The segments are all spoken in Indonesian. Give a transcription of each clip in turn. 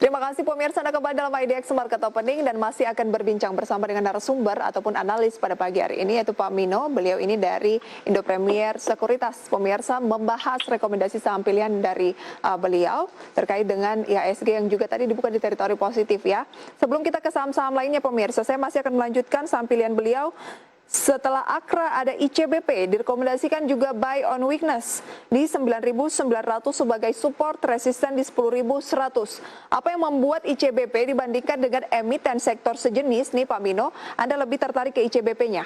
Terima kasih pemirsa Anda kembali dalam IDX Market Opening dan masih akan berbincang bersama dengan narasumber ataupun analis pada pagi hari ini yaitu Pak Mino. Beliau ini dari Indo Premier Sekuritas. Pemirsa membahas rekomendasi saham pilihan dari beliau terkait dengan IHSG yang juga tadi dibuka di teritori positif ya. Sebelum kita ke saham-saham lainnya pemirsa, saya masih akan melanjutkan saham pilihan beliau. Setelah AKRA ada ICBP, direkomendasikan juga buy on weakness di 9.900 sebagai support, resisten di 10.100. Apa yang membuat ICBP dibandingkan dengan emiten sektor sejenis nih Pak Mino, Anda lebih tertarik ke ICBP-nya?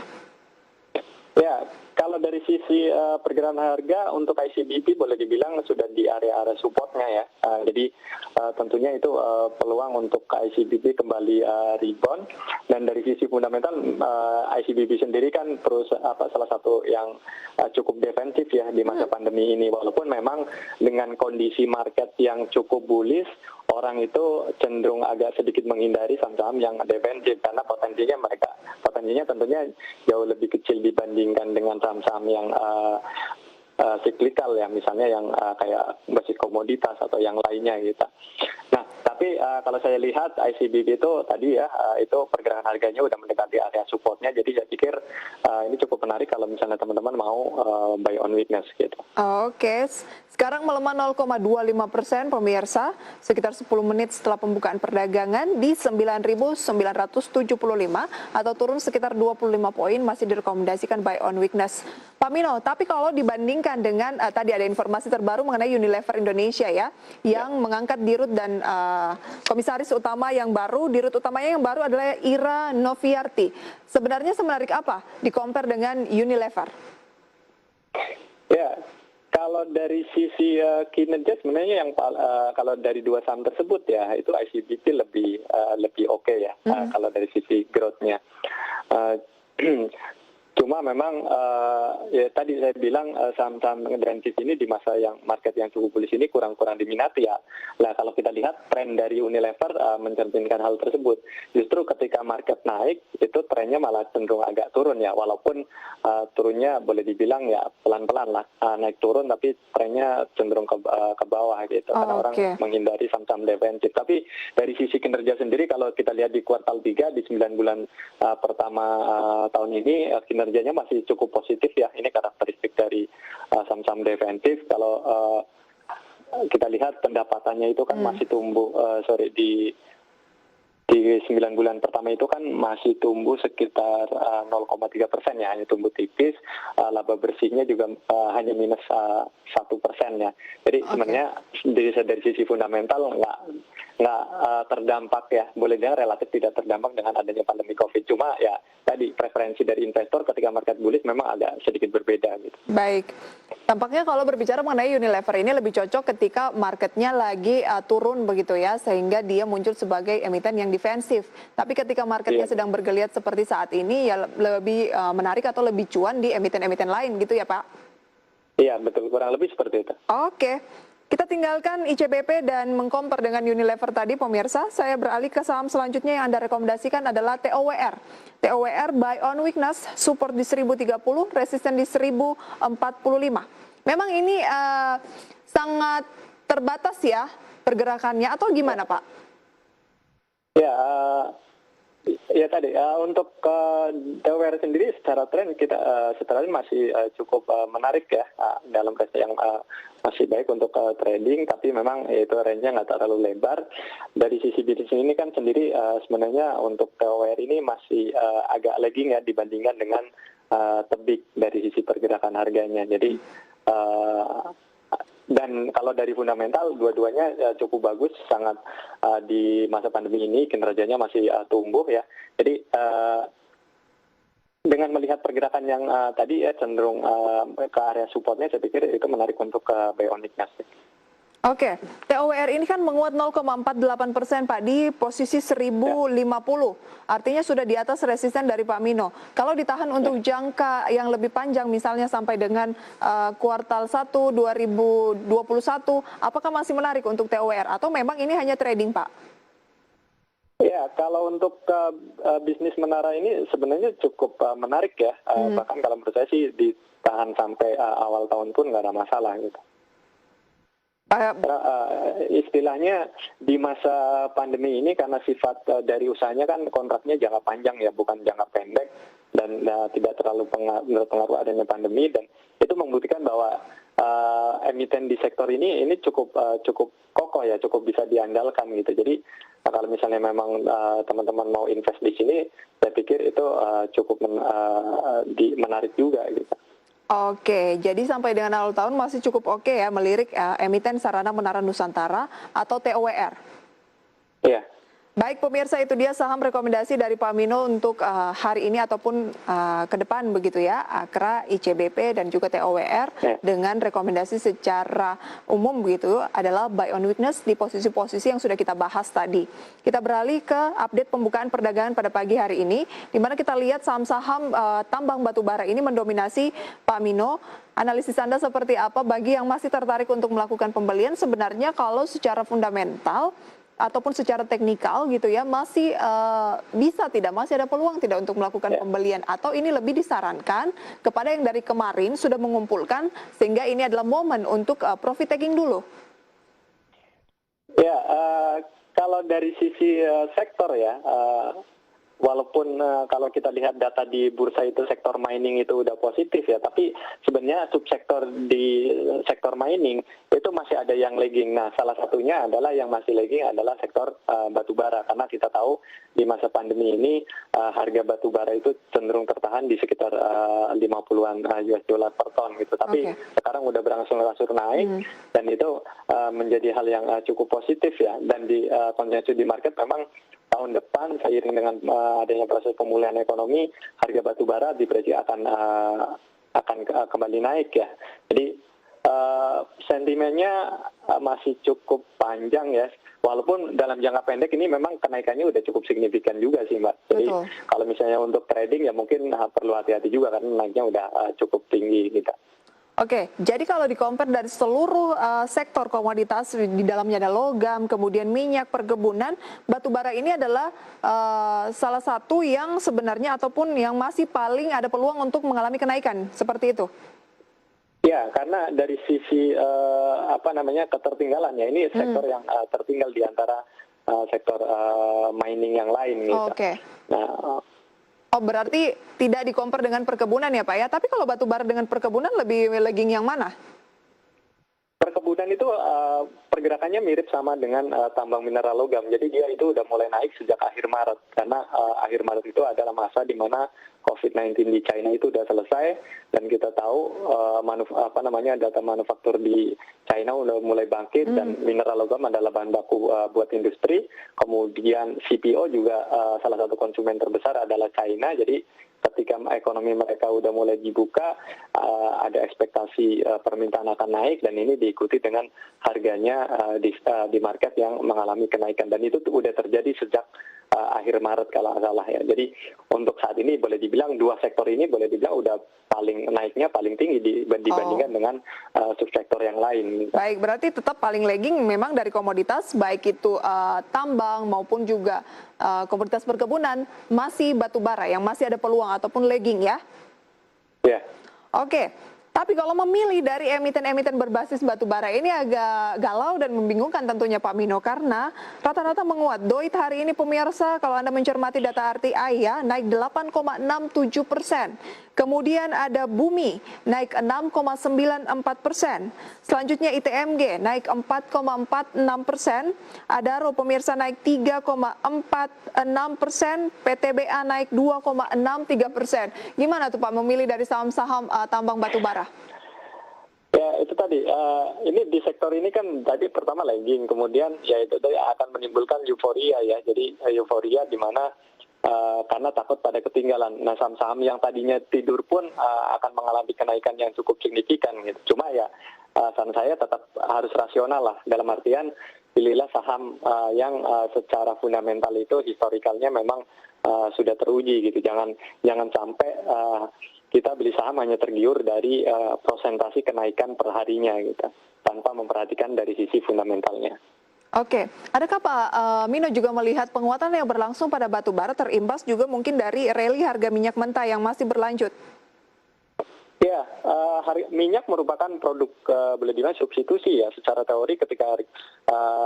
Ya, kalau dari sisi pergerakan harga untuk ICBP boleh dibilang sudah di area-area supportnya ya. Jadi tentunya itu peluang untuk ICBP kembali rebound. Dan dari sisi fundamental ICBP sendiri kan terus salah satu yang cukup defensif ya di masa pandemi ini. Walaupun memang dengan kondisi market yang cukup bullish, orang itu cenderung agak sedikit menghindari saham-saham yang defensif karena potensinya tentunya jauh lebih kecil dibandingkan dengan saham-saham yang siklikal ya, misalnya yang kayak basis komoditas atau yang lainnya gitu. Nah, tapi kalau saya lihat ICBP itu tadi ya, itu pergerakan harganya udah mendekati area supportnya, jadi saya pikir ini cukup menarik kalau misalnya teman-teman mau buy on weakness gitu. Oke, sekarang melemah 0,25% pemirsa, sekitar 10 menit setelah pembukaan perdagangan di 9.975 atau turun sekitar 25 poin, masih direkomendasikan buy on weakness. Pak Mino, tapi kalau dibandingkan dengan tadi ada informasi terbaru mengenai Unilever Indonesia ya, yang mengangkat dirut dan komisaris utama yang baru, dirut utamanya yang baru adalah Ira Noviarti. Sebenarnya semenarik apa di-compare dengan Unilever? Ya, kalau dari sisi kinerja sebenarnya yang kalau dari dua saham tersebut ya itu ICBP lebih oke ya kalau dari sisi growth-nya. Cuma memang ya tadi saya bilang saham-saham defensif ini di masa yang market yang cukup bullish ini kurang-kurang diminati ya. Nah kalau kita lihat tren dari Unilever mencerminkan hal tersebut. Justru ketika market naik itu trennya malah cenderung agak turun ya. Walaupun turunnya boleh dibilang ya pelan-pelan lah naik turun tapi trennya cenderung ke bawah gitu. Karena orang menghindari saham-saham defensif. Tapi dari sisi kinerja sendiri kalau kita lihat di kuartal 3 di 9 bulan pertama tahun ini kinerjanya masih cukup positif ya. Ini karakteristik dari saham-saham defensif. Kalau kita lihat pendapatannya itu kan masih tumbuh, di 9 bulan pertama itu kan masih tumbuh sekitar 0,3% ya, hanya tumbuh tipis. Laba bersihnya juga hanya minus 1% ya. Jadi sebenarnya dari sisi fundamental nggak terdampak ya, boleh dibilang relatif tidak terdampak dengan adanya pandemi COVID. Cuma ya tadi preferensi dari investor ketika market bullish memang agak sedikit berbeda gitu. Baik, tampaknya kalau berbicara mengenai Unilever ini lebih cocok ketika marketnya lagi turun begitu ya, sehingga dia muncul sebagai emiten yang defensif. Tapi ketika marketnya sedang bergeliat seperti saat ini ya lebih menarik atau lebih cuan di emiten-emiten lain gitu ya Pak? Iya betul, kurang lebih seperti itu. Oke. Kita tinggalkan ICBP dan mengcompare dengan Unilever tadi pemirsa. Saya beralih ke saham selanjutnya yang Anda rekomendasikan adalah TOWR. TOWR buy on weakness, support di 1030, resisten di 1045. Memang ini sangat terbatas ya pergerakannya atau gimana Pak? Ya tadi untuk TOWR sendiri secara tren secara masih cukup menarik ya, dalam range yang masih baik untuk trading, tapi memang itu range-nya nggak terlalu lebar. Dari sisi bisnis ini kan sendiri sebenarnya untuk TOWR ini masih agak lagging ya dibandingkan dengan tebik dari sisi pergerakan harganya. Jadi dan kalau dari fundamental dua-duanya cukup bagus, sangat di masa pandemi ini kinerjanya masih tumbuh ya. Jadi dengan melihat pergerakan yang tadi ya cenderung ke area supportnya, saya pikir itu menarik untuk buy on weakness. Oke, TOWR ini kan menguat 0,48% Pak di posisi 1050. Artinya sudah di atas resisten dari Pak Mino. Kalau ditahan untuk jangka yang lebih panjang misalnya sampai dengan kuartal 1 2021, apakah masih menarik untuk TOWR atau memang ini hanya trading Pak? Ya, kalau untuk bisnis menara ini sebenarnya cukup menarik ya. Bahkan kalau menurut saya sih ditahan sampai awal tahun pun nggak ada masalah gitu. Eh, Istilahnya di masa pandemi ini karena sifat dari usahanya kan kontraknya jangka panjang ya, bukan jangka pendek, dan tidak terlalu berpengaruh adanya pandemi, dan itu membuktikan bahwa emiten di sektor ini cukup kokoh ya, cukup bisa diandalkan gitu. Jadi kalau misalnya memang teman-teman mau invest di sini, saya pikir itu cukup menarik juga gitu. Oke, jadi sampai dengan awal tahun masih cukup oke ya melirik emiten Sarana Menara Nusantara atau TOWR. Iya. Baik pemirsa, itu dia saham rekomendasi dari Pak Mino untuk hari ini ataupun ke depan begitu ya, Akra, ICBP dan juga TOWR dengan rekomendasi secara umum begitu adalah buy on weakness di posisi-posisi yang sudah kita bahas tadi. Kita beralih ke update pembukaan perdagangan pada pagi hari ini, di mana kita lihat saham-saham tambang batubara ini mendominasi Pak Mino. Analisis Anda seperti apa bagi yang masih tertarik untuk melakukan pembelian? Sebenarnya kalau secara fundamental ataupun secara teknikal gitu ya, masih masih ada peluang tidak untuk melakukan pembelian, atau ini lebih disarankan kepada yang dari kemarin sudah mengumpulkan sehingga ini adalah momen untuk profit taking dulu? Ya, kalau dari sisi sektor ya, walaupun kalau kita lihat data di bursa itu sektor mining itu udah positif ya, tapi sebenarnya subsektor di sektor mining itu masih ada yang lagging. Nah, salah satunya adalah yang masih lagging adalah sektor batubara, karena kita tahu di masa pandemi ini harga batubara itu cenderung tertahan di sekitar 50-an US dollar per ton gitu. Tapi sekarang udah berangsur-angsur naik, dan itu menjadi hal yang cukup positif ya. Dan di konsensus di market memang tahun depan seiring dengan adanya proses pemulihan ekonomi, harga batubara diprediksi akan kembali naik ya. Jadi sentimennya masih cukup panjang ya. Walaupun dalam jangka pendek ini memang kenaikannya udah cukup signifikan juga sih Mbak. Jadi kalau misalnya untuk trading ya mungkin perlu hati-hati juga karena naiknya udah cukup tinggi gitu. Oke, jadi kalau di-compare dari seluruh sektor komoditas, di dalamnya ada logam, kemudian minyak, perkebunan, batubara ini adalah salah satu yang sebenarnya ataupun yang masih paling ada peluang untuk mengalami kenaikan, seperti itu? Ya, karena dari sisi ketertinggalan ya, ini sektor yang tertinggal di antara sektor mining yang lain gitu. Nah, oh, berarti tidak di-compare dengan perkebunan ya Pak ya, tapi kalau batubara dengan perkebunan lebih lagging yang mana? Perkebunan itu pergerakannya mirip sama dengan tambang mineral logam. Jadi dia itu udah mulai naik sejak akhir Maret. Karena akhir Maret itu adalah masa di mana COVID-19 di China itu udah selesai, dan kita tahu data manufaktur di China udah mulai bangkit, dan mineral logam adalah bahan baku buat industri. Kemudian CPO juga salah satu konsumen terbesar adalah China. Jadi ketika ekonomi mereka udah mulai dibuka, ada ekspektasi permintaan akan naik, dan ini diikuti dengan harganya di market yang mengalami kenaikan, dan itu udah terjadi sejak akhir Maret kalau nggak salah ya. Jadi untuk saat ini boleh dibilang dua sektor ini boleh dibilang udah naiknya paling tinggi dibandingkan dengan subsektor yang lain. Baik, berarti tetap paling lagging memang dari komoditas, baik itu tambang maupun juga komoditas perkebunan, masih batubara yang masih ada peluang ataupun lagging ya? Ya. Oke. Tapi kalau memilih dari emiten-emiten berbasis batubara ini agak galau dan membingungkan tentunya Pak Mino, karena rata-rata menguat. Doit hari ini pemirsa, kalau Anda mencermati data RTI ya, naik 8,67%. Kemudian ada Bumi naik 6,94%. Selanjutnya ITMG naik 4,46%. Adaro pemirsa naik 3,46%. PTBA naik 2,63%. Gimana tuh Pak memilih dari saham-saham tambang batubara? Ya itu tadi, ini di sektor ini kan tadi pertama lagging, kemudian ya itu tadi akan menimbulkan euforia ya. Jadi euforia di mana karena takut pada ketinggalan. Nah, saham-saham yang tadinya tidur pun akan mengalami kenaikan yang cukup signifikan gitu. Cuma ya saran saya tetap harus rasional lah, dalam artian pilihlah saham yang secara fundamental itu historikalnya memang sudah teruji gitu. Jangan sampai kita beli saham hanya tergiur dari prosentasi kenaikan per harinya gitu, tanpa memperhatikan dari sisi fundamentalnya. Oke, adakah Pak Mino juga melihat penguatan yang berlangsung pada batubara terimbas juga mungkin dari rally harga minyak mentah yang masih berlanjut? Ya, Ya, minyak merupakan produk boleh dibilang substitusi ya. Secara teori ketika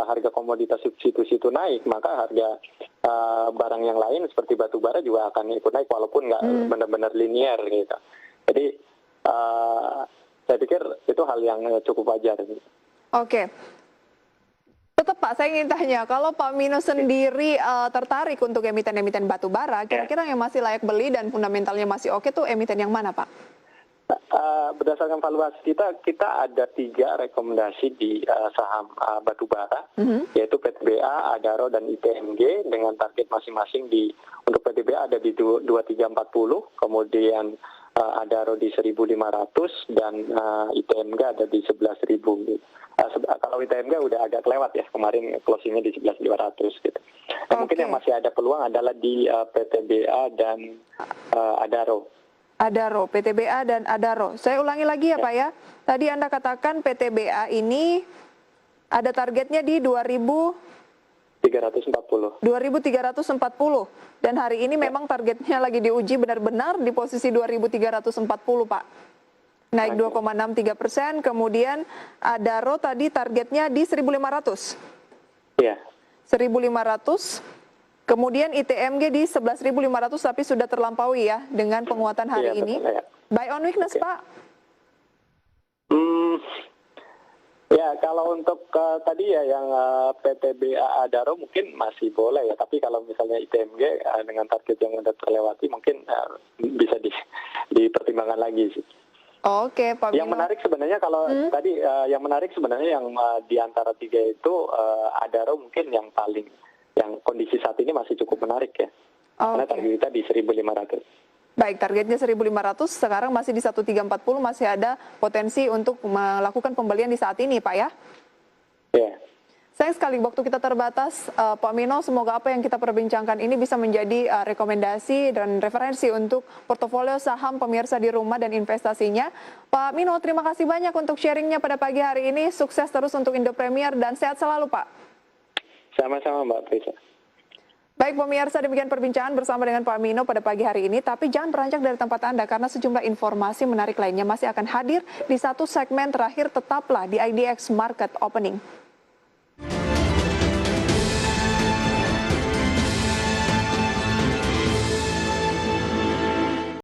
harga komoditas substitusi itu naik, maka harga barang yang lain seperti batu bara juga akan ikut naik walaupun nggak benar-benar linear gitu. Jadi saya pikir itu hal yang cukup wajar. Oke. Tetap Pak, saya ingin tanya, kalau Pak Mino sendiri tertarik untuk emiten-emiten batu bara, kira-kira yang masih layak beli dan fundamentalnya masih oke tuh emiten yang mana Pak? Berdasarkan valuasi kita ada 3 rekomendasi di saham batu bara, yaitu PTBA, Adaro, dan ITMG dengan target masing-masing untuk PTBA ada di 2340, kemudian Adaro di 1.500 dan ITMG ada di 11.000. Kalau ITMG udah agak kelewat ya, kemarin closingnya di 11.200 gitu. Mungkin yang masih ada peluang adalah di PTBA dan Adaro. Adaro, PTBA dan Adaro. Saya ulangi lagi ya Pak ya. Tadi Anda katakan PTBA ini ada targetnya di 2.340. Dan hari ini memang targetnya lagi diuji benar-benar di posisi 2.340 Pak. Naik 2,63%. Kemudian Adaro tadi targetnya di 1.500. Iya. 1.500. Kemudian ITMG di 11.500 tapi sudah terlampaui ya dengan penguatan hari ini. Betul, ya. Buy on weakness Pak? Ya kalau untuk tadi ya yang PTBA Adaro mungkin masih boleh ya. Tapi kalau misalnya ITMG dengan target yang sudah terlewati mungkin bisa dipertimbangkan lagi sih. Oke, Pak Mino. Yang menarik sebenarnya kalau tadi yang menarik sebenarnya yang di antara 3 itu Adaro mungkin yang kondisi saat ini masih cukup menarik ya. Karena target kita di 1.500. Baik, targetnya 1.500, sekarang masih di 1.340, masih ada potensi untuk melakukan pembelian di saat ini, Pak ya? Ya. Sayang sekali waktu kita terbatas, Pak Mino, semoga apa yang kita perbincangkan ini bisa menjadi rekomendasi dan referensi untuk portofolio saham pemirsa di rumah dan investasinya. Pak Mino, terima kasih banyak untuk sharingnya pada pagi hari ini. Sukses terus untuk Indo Premier dan sehat selalu, Pak. Sama-sama Mbak Prisa. Baik pemirsa, demikian perbincangan bersama dengan Pak Mino pada pagi hari ini. Tapi jangan beranjak dari tempat Anda karena sejumlah informasi menarik lainnya masih akan hadir di satu segmen terakhir. Tetaplah di IDX Market Opening.